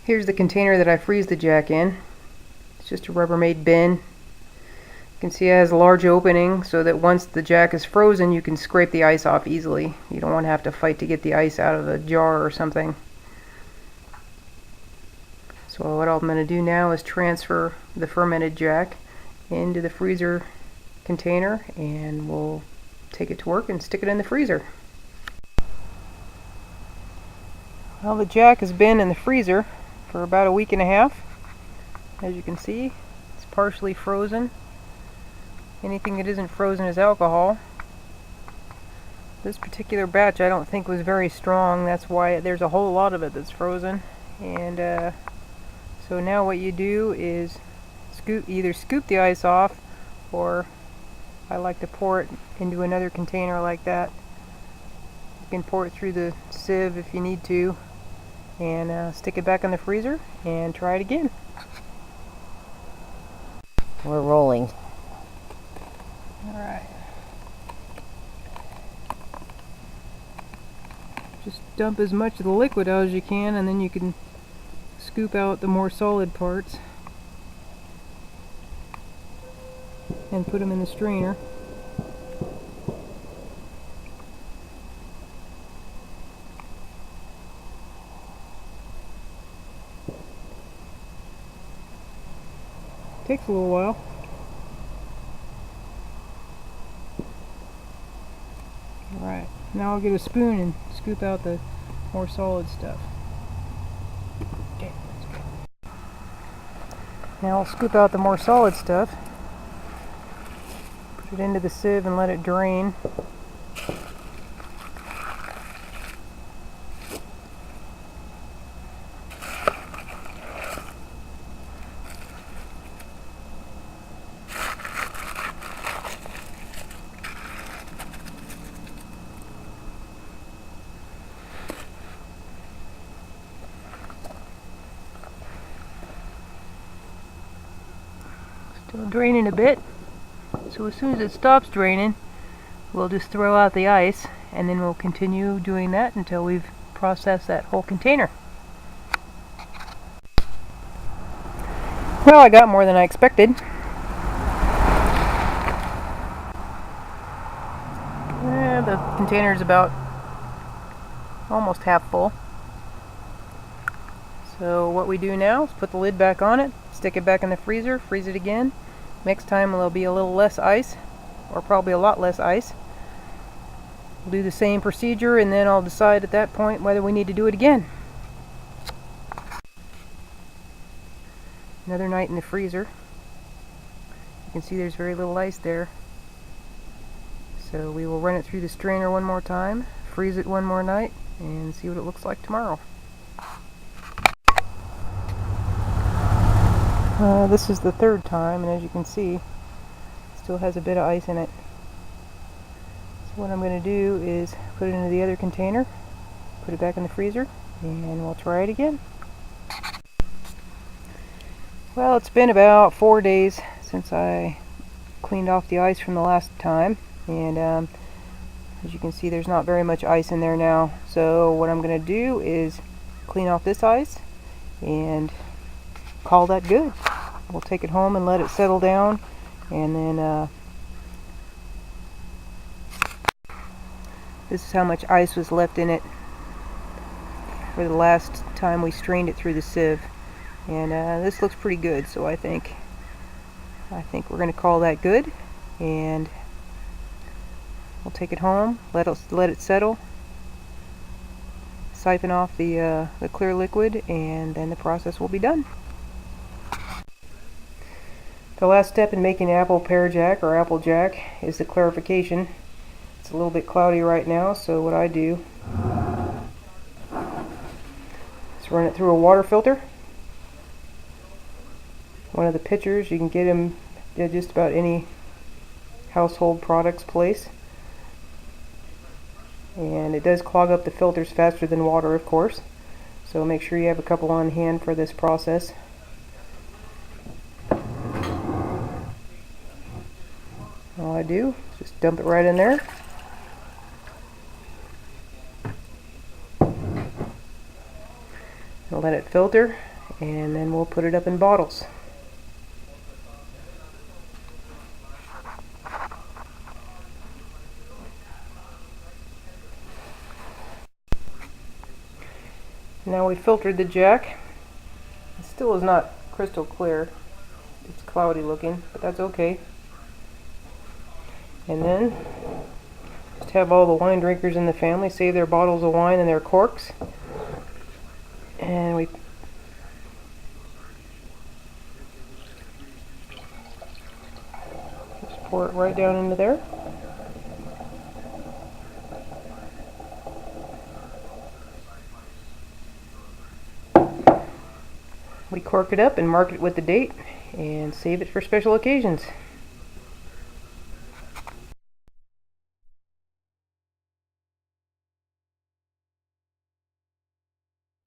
Here's the container that I freeze the jack in. It's just a Rubbermaid bin. You can see it has a large opening so that once the jack is frozen you can scrape the ice off easily. You don't want to have to fight to get the ice out of the jar or something. So what I'm going to do now is transfer the fermented jack into the freezer container, and we'll take it to work and stick it in the freezer. Well, the jack has been in the freezer for about a week and a half. As you can see, it's partially frozen. Anything that isn't frozen is alcohol. This particular batch I don't think was very strong. That's why there's a whole lot of it that's frozen. And so now what you do is either scoop the ice off, or I like to pour it into another container like that. You can pour it through the sieve if you need to, and stick it back in the freezer and try it again. We're rolling. Alright. Just dump as much of the liquid out as you can, and then you can scoop out the more solid parts and put them in the strainer. Takes a little while. Alright, now I'll get a spoon and scoop out the more solid stuff. Okay, that's good. Now I'll scoop out the more solid stuff, put it into the sieve and let it drain. Still draining a bit, so as soon as it stops draining we'll just throw out the ice, and then we'll continue doing that until we've processed that whole container. Well, I got more than I expected. The container is about almost half full. So what we do now is put the lid back on it, stick it back in the freezer, freeze it again. Next time there'll be a little less ice, or probably a lot less ice. We'll do the same procedure, and then I'll decide at that point whether we need to do it again. Another night in the freezer. You can see there's very little ice there. So we will run it through the strainer one more time, freeze it one more night, and see what it looks like tomorrow. This is the third time, and as you can see, it still has a bit of ice in it. So what I'm going to do is put it into the other container, put it back in the freezer, and we'll try it again. Well, it's been about 4 days since I cleaned off the ice from the last time, and as you can see there's not very much ice in there now. So what I'm going to do is clean off this ice and call that good. We'll take it home and let it settle down, and then this is how much ice was left in it for the last time we strained it through the sieve, and this looks pretty good. So I think we're going to call that good, and we'll take it home, let it settle, siphon off the clear liquid, and then the process will be done. The last step in making apple pear jack or apple jack is the clarification. It's a little bit cloudy right now, so what I do is run it through a water filter. One of the pitchers, you can get them at just about any household products place. And it does clog up the filters faster than water, of course, so make sure you have a couple on hand for this process. All I do is just dump it right in there. And let it filter, and then we'll put it up in bottles. Now we filtered the Jack. It still is not crystal clear. It's cloudy looking, but that's okay. And then just have all the wine drinkers in the family save their bottles of wine and their corks. And we just pour it right down into there. We cork it up and mark it with the date and save it for special occasions.